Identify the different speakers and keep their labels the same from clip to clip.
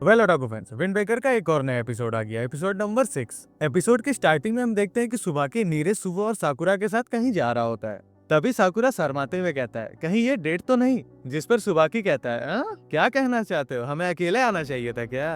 Speaker 1: Well otaku fans, wind breaker का एक और नया एपिसोड आ गया, एपिसोड नंबर 6। एपिसोड की स्टार्टिंग में हम देखते हैं कि सुबाकी नीरज, सुबो और साकुरा के साथ कहीं जा रहा होता है। तभी साकुरा शर्माते हुए कहता है, कहीं ये डेट तो नहीं? जिस पर सुबाकी कहता है, "हाँ? क्या कहना चाहते हो? हमें अकेले आना चाहिए था क्या?"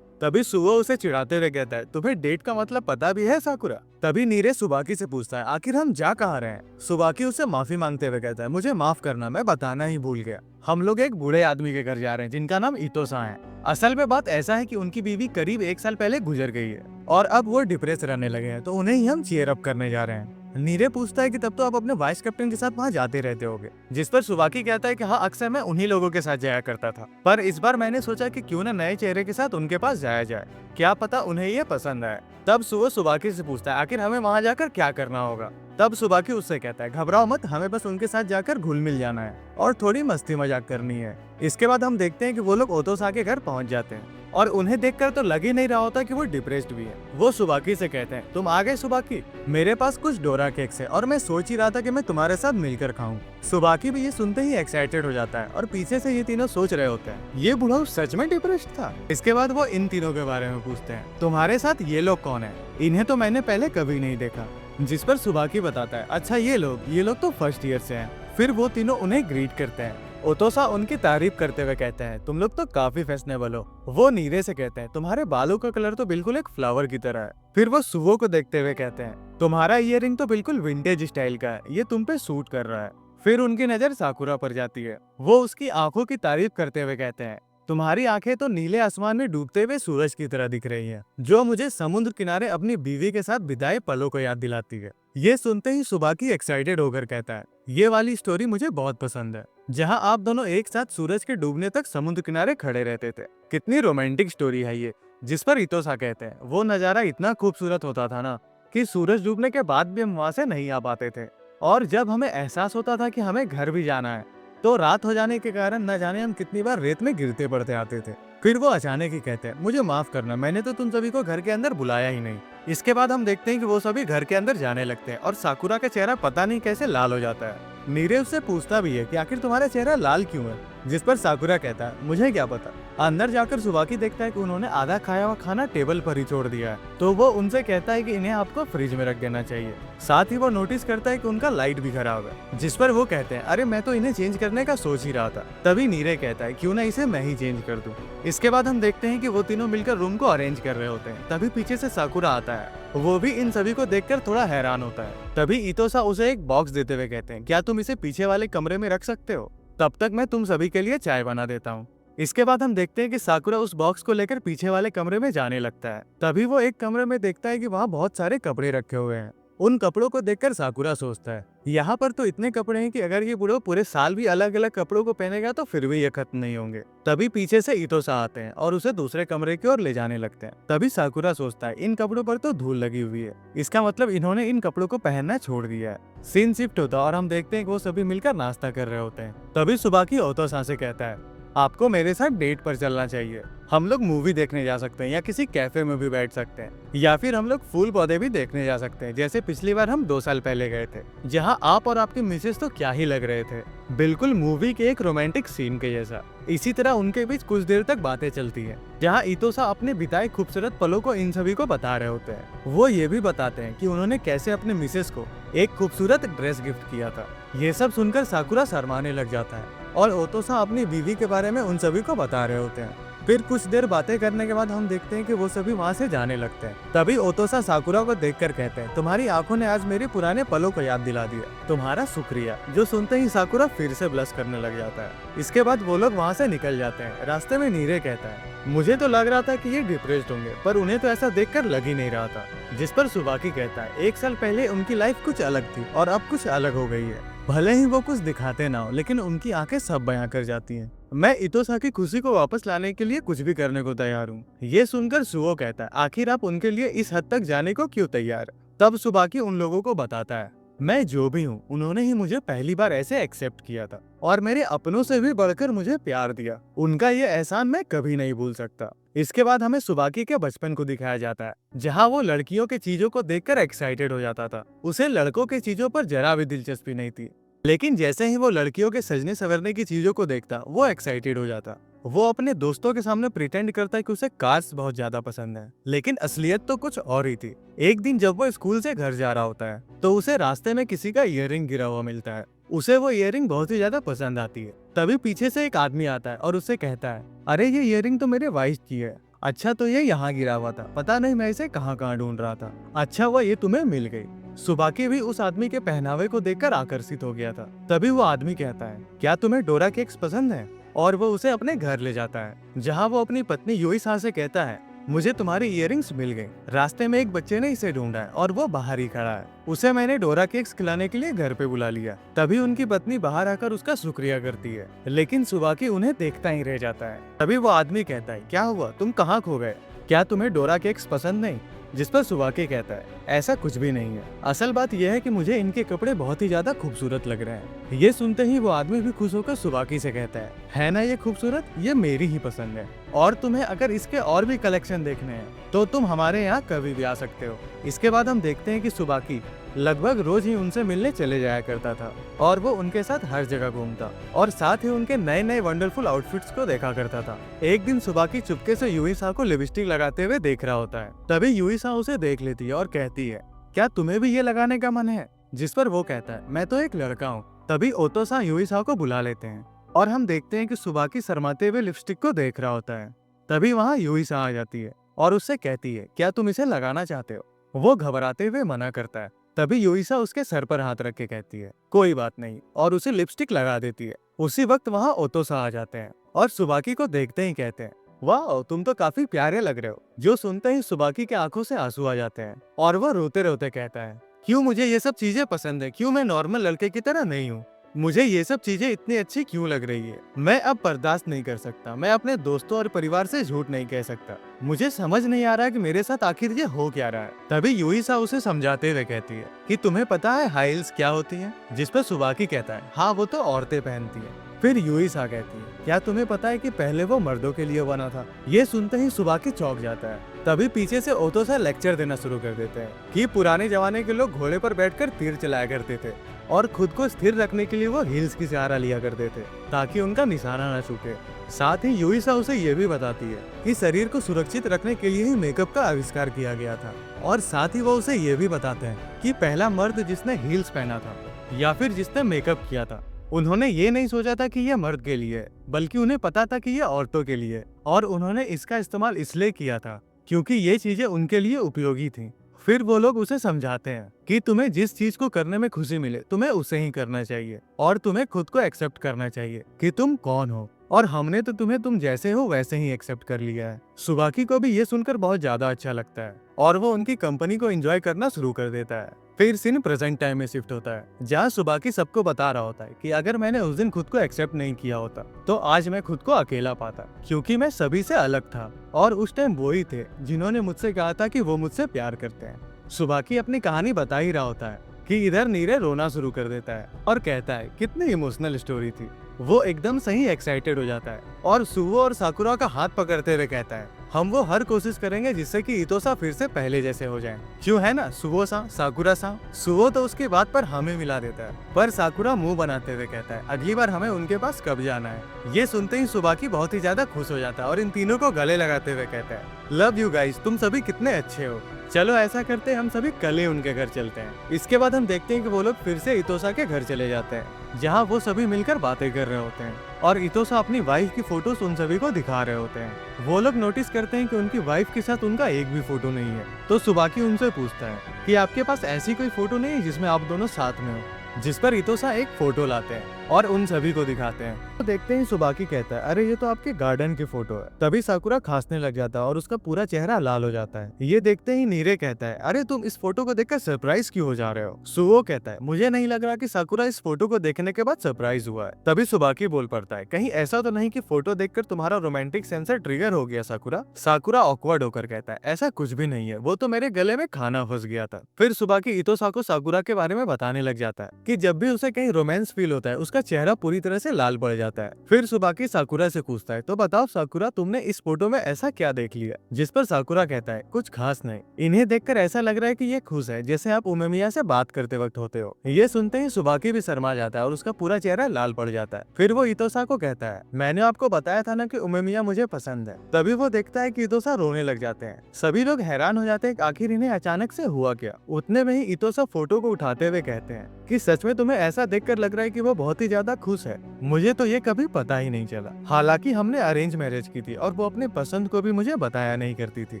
Speaker 1: तभी सुबो उसे चिढ़ाते हुए कहता है, तुम्हें डेट का मतलब पता भी है साकुरा? तभी नीरज सुबाकी से पूछता है, आखिर हम जा कहाँ रहे हैं? सुबाकी उसे माफी मांगते हुए कहता है, मुझे माफ करना, मैं बताना ही भूल गया। हम लोग एक बूढ़े आदमी के घर जा रहे हैं जिनका नाम इतोसा है। असल में बात ऐसा है कि उनकी बीवी करीब 1 साल पहले गुजर गई है और अब वो डिप्रेस रहने लगे हैं, तो उन्हें ही हम चीयर अप करने जा रहे हैं। नीरे पूछता है कि तब तो आप अपने वाइस कैप्टन के साथ वहाँ जाते रहते होगे। जिस पर सुबाकी कहता है कि हाँ, अक्सर मैं उन्हीं लोगों के साथ जाया करता था, पर इस बार मैंने सोचा कि क्यों ना नए चेहरे के साथ उनके पास जाया जाए, क्या पता उन्हें ये पसंद आए। तब सुबह सुबाकी से पूछता है, आखिर हमें वहाँ जाकर क्या करना होगा? तब सुबाकी उससे कहता है, घबराओ मत, हमें बस उनके साथ जाकर घुल मिल जाना है और थोड़ी मस्ती मजाक करनी है। इसके बाद हम देखते हैं कि वो लोग ओतोसा के घर पहुंच जाते हैं और उन्हें देखकर तो लग ही नहीं रहा होता कि वो डिप्रेस्ड भी है। वो सुबाकी से कहते हैं, तुम आ गए सुबाकी, मेरे पास कुछ डोरा केक्स है और मैं सोच ही रहा था कि मैं तुम्हारे साथ मिलकर खाऊं। सुबाकी भी ये सुनते ही एक्साइटेड हो जाता है और पीछे से ये तीनों सोच रहे होते हैं, ये बुढ़ाऊ सच में डिप्रेस्ड था। इसके बाद वो इन तीनों के बारे में पूछते हैं, तुम्हारे साथ ये लोग कौन है? इन्हें तो मैंने पहले कभी नहीं देखा। जिस पर सुबाकी बताता है, अच्छा ये लोग तो फर्स्ट ईयर से हैं। फिर वो तीनों उन्हें ग्रीट करते हैं। ओतोसा उनकी तारीफ करते हुए कहते हैं, तुम लोग तो काफी फैशनेबल हो। वो नीरे से कहते हैं, तुम्हारे बालों का कलर तो बिल्कुल एक फ्लावर की तरह है। फिर वो सुवो को देखते हुए कहते हैं, तुम्हारा ईयरिंग तो बिल्कुल विंटेज स्टाइल का है, ये तुम पे सूट कर रहा है। फिर उनकी नजर साकुरा पर जाती है। वो उसकी आंखों की तारीफ करते हुए कहते हैं, तुम्हारी आंखें तो नीले आसमान में डूबते हुए सूरज की तरह दिख रही हैं, जो मुझे समुद्र किनारे अपनी बीवी के साथ बिताए पलों को याद दिलाती है। ये सुनते ही सुबाकी एक्साइटेड होकर कहता है, ये वाली स्टोरी मुझे बहुत पसंद है, जहां आप दोनों एक साथ सूरज के डूबने तक समुद्र किनारे खड़े रहते थे। कितनी रोमांटिक स्टोरी है ये। जिस पर इतोसा कहते हैं, वो नजारा इतना खूबसूरत होता था ना कि सूरज डूबने के बाद भी हम वहां से नहीं आ पाते थे, और जब हमें एहसास होता था कि हमें घर भी जाना है, तो रात हो जाने के कारण न जाने हम कितनी बार रेत में गिरते पड़ते आते थे। फिर वो अचानक ही कहते हैं, मुझे माफ करना, मैंने तो तुम सभी को घर के अंदर बुलाया ही नहीं। इसके बाद हम देखते हैं कि वो सभी घर के अंदर जाने लगते हैं और साकुरा का चेहरा पता नहीं कैसे लाल हो जाता है। नीरे उससे पूछता भी है कि आखिर तुम्हारा चेहरा लाल क्यों है? जिस पर साकुरा कहता है, मुझे क्या पता। अंदर जाकर सुबाकी देखता है कि उन्होंने आधा खाया हुआ खाना टेबल पर ही छोड़ दिया है, तो वो उनसे कहता है कि इन्हें आपको फ्रिज में रख देना चाहिए। साथ ही वो नोटिस करता है कि उनका लाइट भी खराब है। जिस पर वो कहते हैं, अरे मैं तो इन्हें चेंज करने का सोच ही रहा था। तभी नीरे कहता है, क्यों ना इसे मैं ही चेंज कर दूं। इसके बाद हम देखते हैं कि वो तीनों मिलकर रूम को अरेंज कर रहे होते हैं। तभी पीछे से साकुरा आता है। वो भी इन सभी को देखकर थोड़ा हैरान होता है। तभी इतोसा उसे एक बॉक्स देते हुए कहते हैं, क्या तुम इसे पीछे वाले कमरे में रख सकते हो? तब तक मैं तुम सभी के लिए चाय बना देता हूँ। इसके बाद हम देखते हैं कि साकुरा उस बॉक्स को लेकर पीछे वाले कमरे में जाने लगता है। तभी वो एक कमरे में देखता है कि वहाँ बहुत सारे कपड़े रखे हुए हैं। उन कपड़ों को देखकर साकुरा सोचता है, यहाँ पर तो इतने कपड़े हैं कि अगर ये बूढ़ा पूरे साल भी अलग अलग कपड़ों को पहनेगा तो फिर भी ये खत्म नहीं होंगे। तभी पीछे से इतोसा आते हैं और उसे दूसरे कमरे की ओर ले जाने लगते हैं। तभी साकुरा सोचता है, इन कपड़ों पर तो धूल लगी हुई है, इसका मतलब इन्होंने इन कपड़ों को पहनना छोड़ दिया है। सीन शिफ्ट होता है और हम देखते हैं कि वो सभी मिलकर नाश्ता कर रहे होते हैं। तभी सुबाकी ओतोसा से कहता है, आपको मेरे साथ डेट पर चलना चाहिए। हम लोग मूवी देखने जा सकते हैं या किसी कैफे में भी बैठ सकते हैं, या फिर हम लोग फूल पौधे भी देखने जा सकते हैं, जैसे पिछली बार हम 2 साल पहले गए थे, जहां आप और आपकी मिसेस तो क्या ही लग रहे थे, बिल्कुल मूवी के एक रोमांटिक सीन के जैसा। इसी तरह उनके बीच कुछ देर तक बातें चलती है, जहां इतोसा अपने बिताए खूबसूरत पलों को इन सभी को बता रहे होते हैं। वो ये भी बताते हैं कि उन्होंने कैसे अपने मिसेस को एक खूबसूरत ड्रेस गिफ्ट किया था। ये सब सुनकर साकुरा शर्माने लग जाता है और ओतोसा अपनी बीवी के बारे में उन सभी को बता रहे होते हैं। फिर कुछ देर बातें करने के बाद हम देखते हैं कि वो सभी वहाँ से जाने लगते हैं। तभी ओतोसा साकुरा को देखकर कहते हैं, तुम्हारी आंखों ने आज मेरे पुराने पलों को याद दिला दिया, तुम्हारा शुक्रिया। जो सुनते ही साकुरा फिर से ब्लश करने लग जाता है। इसके बाद वो लोग वहाँ से निकल जाते हैं। रास्ते में नीरे कहता है, मुझे तो लग रहा था कि ये डिप्रेस्ड होंगे, पर उन्हें तो ऐसा देखकर लग ही नहीं रहा था। जिस पर सुबाकी कहता है, 1 साल पहले उनकी लाइफ कुछ अलग थी और अब कुछ अलग हो गई है। भले ही वो कुछ दिखाते ना हो, लेकिन उनकी आंखें सब बयां कर जाती हैं। मैं इतोसा की खुशी को वापस लाने के लिए कुछ भी करने को तैयार हूँ। ये सुनकर सुओ कहता है, आखिर आप उनके लिए इस हद तक जाने को क्यों तैयार? तब सुबाकी उन लोगों को बताता है, मैं जो भी हूँ, उन्होंने ही मुझे पहली बार ऐसे एक्सेप्ट किया था और मेरे अपनों से भी बढ़कर मुझे प्यार दिया। उनका ये एहसान मैं कभी नहीं भूल सकता। इसके बाद हमें सुबाकी के बचपन को दिखाया जाता है, जहाँ वो लड़कियों के चीजों को देखकर एक्साइटेड हो जाता था। उसे लड़कों के चीजों पर जरा भी दिलचस्पी नहीं थी, लेकिन जैसे ही वो लड़कियों के सजने संवरने की चीजों को देखता, वो एक्साइटेड हो जाता। वो अपने दोस्तों के सामने प्रिटेंड करता है कि उसे कार्स बहुत ज्यादा पसंद है, लेकिन असलियत तो कुछ और ही थी। एक दिन जब वो स्कूल से घर जा रहा होता है तो उसे रास्ते में किसी का इयररिंग गिरा हुआ मिलता है। उसे वो इयररिंग बहुत ही ज्यादा पसंद आती है। तभी पीछे से एक आदमी आता है और उससे कहता है, अरे ये इयररिंग तो मेरे वाइफ की है। अच्छा, तो ये यहाँ गिरा हुआ था, पता नहीं मैं इसे कहाँ कहाँ ढूंढ रहा था। अच्छा हुआ ये तुम्हें मिल गई। सुबाकी भी उस आदमी के पहनावे को देखकर आकर्षित हो गया था। तभी वो आदमी कहता है, क्या तुम्हें डोरा केक्स पसंद है? और वो उसे अपने घर ले जाता है, जहाँ वो अपनी पत्नी यूइसा से कहता है, मुझे तुम्हारी इयररिंग्स मिल गई। रास्ते में एक बच्चे ने इसे ढूंढा है और वो बाहर ही खड़ा है। उसे मैंने डोरा केक्स खिलाने के लिए घर पे बुला लिया। तभी उनकी पत्नी बाहर आकर उसका शुक्रिया करती है, लेकिन सुबाकी उन्हें देखता ही रह जाता है। तभी वो आदमी कहता है, क्या हुआ, तुम कहाँ खो गए? क्या तुम्हें डोरा केक्स पसंद नहीं? जिस पर सुबाकी कहता है, ऐसा कुछ भी नहीं है, असल बात यह है कि मुझे इनके कपड़े बहुत ही ज्यादा खूबसूरत लग रहे हैं। ये सुनते ही वो आदमी भी खुश होकर सुबाकी से कहता है ना ये खूबसूरत, ये मेरी ही पसंद है। और तुम्हें अगर इसके और भी कलेक्शन देखने हैं तो तुम हमारे यहाँ कभी भी आ सकते हो। इसके बाद हम देखते हैं कि सुबाकी लगभग रोज ही उनसे मिलने चले जाया करता था और वो उनके साथ हर जगह घूमता और साथ ही उनके नए नए वंडरफुल आउटफिट्स को देखा करता था। एक दिन सुबाकी चुपके से यूइसा को लिपस्टिक लगाते हुए देख रहा होता है। तभी यूइसा उसे देख लेती है और कहती है, क्या तुम्हें भी ये लगाने का मन है? जिस पर वो कहता है, मैं तो एक लड़का हूँ। तभी ओतो-सान यूइसा को बुला लेते हैं और हम देखते हैं कि सुबाकी शर्माते हुए लिपस्टिक को देख रहा होता है। तभी वहाँ यूइसा आ जाती है और उससे कहती है, क्या तुम इसे लगाना चाहते हो? वो घबराते हुए मना करता है। तभी यूइसा उसके सर पर हाथ रख के कहती है, कोई बात नहीं, और उसे लिपस्टिक लगा देती है। उसी वक्त वहाँ ओतो-सान आ जाते हैं और सुबाकी को देखते ही कहते हैं, वाह तुम तो काफी प्यारे लग रहे हो। जो सुनते ही सुबाकी के आंखों से आंसू आ जाते हैं और वह रोते रोते कहता है, क्यों मुझे ये सब चीजें पसंद है? क्यों मैं नॉर्मल लड़के की तरह नहीं हूँ? मुझे ये सब चीजें इतनी अच्छी क्यों लग रही है? मैं अब बर्दाश्त नहीं कर सकता। मैं अपने दोस्तों और परिवार से झूठ नहीं कह सकता। मुझे समझ नहीं आ रहा कि मेरे साथ आखिर ये हो क्या रहा है। तभी यूइसा उसे समझाते हुए कहती है कि तुम्हें पता है हाई हील्स क्या होती हैं? जिस पर सुबाकी कहता है, हाँ वो तो औरतें पहनती हैं। फिर यूइसा कहती है, क्या तुम्हें पता है कि पहले वो मर्दों के लिए बना था? ये सुनते ही सुबाकी चौंक जाता है। तभी पीछे से ओतो-सान लेक्चर देना शुरू कर देते हैं कि पुराने जमाने के लोग घोड़े पर बैठकर तीर चलाया करते थे और खुद को स्थिर रखने के लिए वो हील्स की सहारा लिया करते थे ताकि उनका निशाना न चूके। साथ ही यूइसा उसे ये भी बताती है कि शरीर को सुरक्षित रखने के लिए ही मेकअप का आविष्कार किया गया था। और साथ ही वो उसे ये भी बताते हैं कि पहला मर्द जिसने हील्स पहना था या फिर जिसने मेकअप किया था, उन्होंने ये नहीं सोचा था कि यह मर्द के लिए, बल्कि उन्हें पता था कि यह औरतों के लिए। और उन्होंने इसका इस्तेमाल इसलिए किया था क्योंकि ये चीजें उनके लिए उपयोगी थी। फिर वो लोग उसे समझाते हैं कि तुम्हें जिस चीज को करने में खुशी मिले तुम्हें उसे ही करना चाहिए और तुम्हें खुद को एक्सेप्ट करना चाहिए कि तुम कौन हो, और हमने तो तुम्हें तुम जैसे हो वैसे ही एक्सेप्ट कर लिया है। सुबाकी को भी ये सुनकर बहुत ज्यादा अच्छा लगता है और वो उनकी कंपनी को एंजॉय करना शुरू कर देता है। फिर सीन प्रेजेंट टाइम में शिफ्ट होता है, जहाँ सुबाकी सबको बता रहा होता है कि अगर मैंने उस दिन खुद को एक्सेप्ट नहीं किया होता तो आज मैं खुद को अकेला पाता, क्योंकि मैं सभी से अलग था और उस टाइम वो ही थे जिन्होंने मुझसे कहा था कि वो मुझसे प्यार करते हैं। सुबाकी अपनी कहानी बता ही रहा होता है कि इधर नीरे रोना शुरू कर देता है और कहता है कितनी इमोशनल स्टोरी थी। वो एकदम सही एक्साइटेड हो जाता है और सुवो और साकुरा का हाथ पकड़ते हुए कहता है, हम वो हर कोशिश करेंगे जिससे कि इतोसा फिर से पहले जैसे हो जाए। क्यों है ना सुवो-सान, साकुरा-सान। सुवो तो उसकी बात पर हमें मिला देता है, पर साकुरा मुंह बनाते हुए कहता है अगली बार हमें उनके पास कब जाना है। ये सुनते ही सुबाकी बहुत ही ज्यादा खुश हो जाता है और इन तीनों को गले लगाते हुए कहता है, लव यू गाइस, तुम सभी कितने अच्छे हो। चलो ऐसा करते हैं, हम सभी कल ही उनके घर चलते हैं। इसके बाद हम देखते हैं कि वो लोग फिर से इतोसा के घर चले जाते हैं, जहाँ वो सभी मिलकर बातें कर रहे होते हैं और इतोसा अपनी वाइफ की फोटोज उन सभी को दिखा रहे होते हैं। वो लोग नोटिस करते हैं कि उनकी वाइफ के साथ उनका एक भी फोटो नहीं है, तो सुबाकी उनसे पूछता है कि आपके पास ऐसी कोई फोटो नहीं है जिसमें आप दोनों साथ में हो। जिस पर इतोसा एक फोटो लाते हैं और उन सभी को दिखाते हैं। तो देखते हैं सुबाकी कहता है, अरे ये तो आपके गार्डन की फोटो है। तभी साकुरा खांसने लग जाता है और उसका पूरा चेहरा लाल हो जाता है। ये देखते ही नीरे कहता है, अरे तुम इस फोटो को देखकर सरप्राइज क्यों हो जा रहे हो? सुवो कहता है, मुझे नहीं लग रहा कि साकुरा इस फोटो को देखने के बाद सरप्राइज हुआ है। तभी सुबाकी बोल पड़ता है, कहीं ऐसा तो नहीं कि फोटो देखकर तुम्हारा रोमांटिक सेंसर ट्रिगर हो गया साकुरा? साकुरा ऑकवर्ड होकर कहता है, ऐसा कुछ भी नहीं है, वो तो मेरे गले में खाना फंस गया था। फिर सुबाकी इतोसा को साकुरा के बारे में बताने लग जाता है कि जब भी उसे कहीं रोमांस फील होता है उसका उसका चेहरा पूरी तरह से लाल पड़ जाता है। फिर सुबाकी साकुरा से पूछता है, तो बताओ साकुरा, तुमने इस फोटो में ऐसा क्या देख लिया? जिस पर साकुरा कहता है, कुछ खास नहीं। इन्हें देखकर ऐसा लग रहा है कि ये खुश है, जैसे आप उमेमिया से बात करते वक्त होते हो। ये सुनते ही सुबाकी भी शर्मा जाता है और उसका पूरा चेहरा लाल पड़ जाता है। फिर वो इतोसा को कहता है, मैंने आपको बताया था ना कि उमेमिया मुझे पसंद है। तभी वो देखता है कि इतोसा रोने लग जाते हैं। सभी लोग हैरान हो जाते हैं कि आखिर इन्हें अचानक से हुआ क्या। उतने में ही इतोसा फोटो को उठाते हुए कहते हैं कि सच में तुम्हें ऐसा देखकर लग रहा है कि वो बहुत ही ज्यादा खुश है। मुझे तो ये कभी पता ही नहीं चला। हालांकि हमने अरेंज मैरिज की थी और वो अपनी पसंद को भी मुझे बताया नहीं करती थी।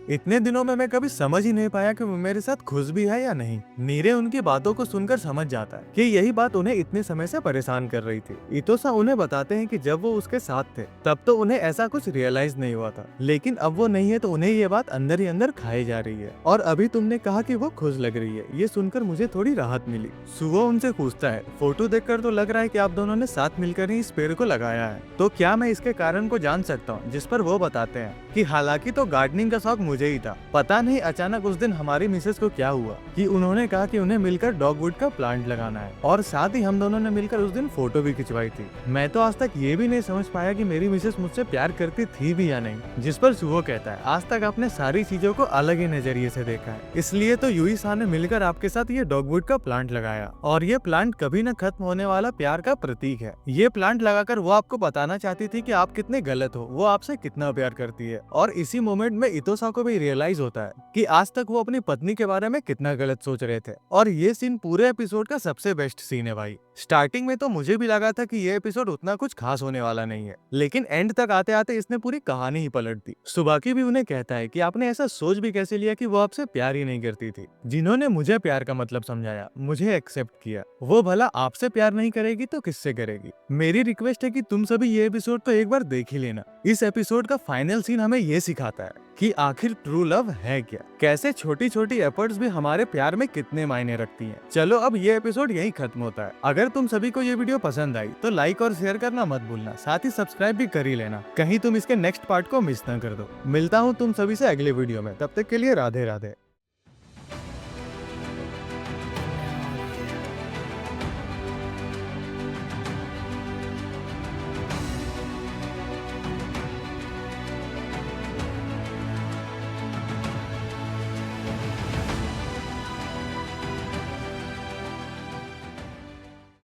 Speaker 1: इतने दिनों में मैं कभी समझ ही नहीं पाया कि वो मेरे साथ खुश भी है या नहीं। नीरे उनकी बातों को सुनकर समझ जाता है कि यही बात उन्हें इतने समय से परेशान कर रही थी। इतोसा उन्हें बताते हैं कि जब वो उसके साथ थे तब तो उन्हें ऐसा कुछ रियलाइज नहीं हुआ था, लेकिन अब वो नहीं है तो उन्हें ये बात अंदर ही अंदर खाई जा रही है। और अभी तुमने कहा कि वो खुश लग रही है, ये सुनकर मुझे थोड़ी राहत मिली। सुवो उनसे पूछता है, फोटो देखकर तो लग रहा है कि आप दोनों ने साथ मिलकर ही इस पेड़ को लगाया है, तो क्या मैं इसके कारण को जान सकता हूँ? जिस पर वो बताते हैं कि हालांकि तो गार्डनिंग का शौक मुझे ही था, पता नहीं अचानक उस दिन हमारी मिसेस को क्या हुआ कि उन्होंने कहा कि उन्हें मिलकर डॉगवुड का प्लांट लगाना है, और साथ ही हम दोनों ने मिलकर उस दिन फोटो भी खिंचवाई थी। मैं तो आज तक ये भी नहीं समझ पाया कि मेरी मिसेस मुझसे प्यार करती थी भी या नहीं। जिस पर सुवो कहता है, आज तक आपने सारी चीजों को अलग ही नजरिए से देखा है, इसलिए तो यूई-सान ने मिलकर आपके साथ ये डॉगवुड का प्लांट लगाया, और ये प्लांट कभी न खत्म होने वाला प्यार का प्रतीक है। ये प्लांट लगाकर वो आपको बताना चाहती थी कि आप कितने गलत हो, वो आपसे कितना प्यार करती है। और इसी मोमेंट में इतोसा को भी रियलाइज होता है कि आज तक वो अपनी पत्नी के बारे में कितना गलत सोच रहे थे। और ये सीन पूरे एपिसोड का सबसे बेस्ट सीन है भाई। स्टार्टिंग में तो मुझे भी लगा था कि ये एपिसोड उतना कुछ खास होने वाला नहीं है, लेकिन एंड तक आते आते इसने पूरी कहानी ही पलट दी। सुबाकी भी उन्हें कहता है कि आपने ऐसा सोच भी कैसे लिया कि वो आपसे प्यार ही नहीं करती थी। जिन्होंने मुझे प्यार का मतलब समझाया, मुझे एक्सेप्ट किया, वो भला आपसे प्यार नहीं करेगी तो किससे करेगी? मेरी रिक्वेस्ट है कि तुम सभी ये एपिसोड तो एक बार देख ही लेना। इस एपिसोड का फाइनल सीन हमें ये सिखाता है कि आखिर ट्रू लव है क्या, कैसे छोटी छोटी एफर्ट्स भी हमारे प्यार में कितने मायने रखती हैं। चलो अब ये एपिसोड यही खत्म होता है। अगर तुम सभी को ये वीडियो पसंद आई तो लाइक और शेयर करना मत भूलना, साथ ही सब्सक्राइब भी कर ही लेना, कहीं तुम इसके नेक्स्ट पार्ट को मिस ना कर दो। मिलता हूँ तुम सभी से अगले वीडियो में, तब तक के लिए राधे राधे।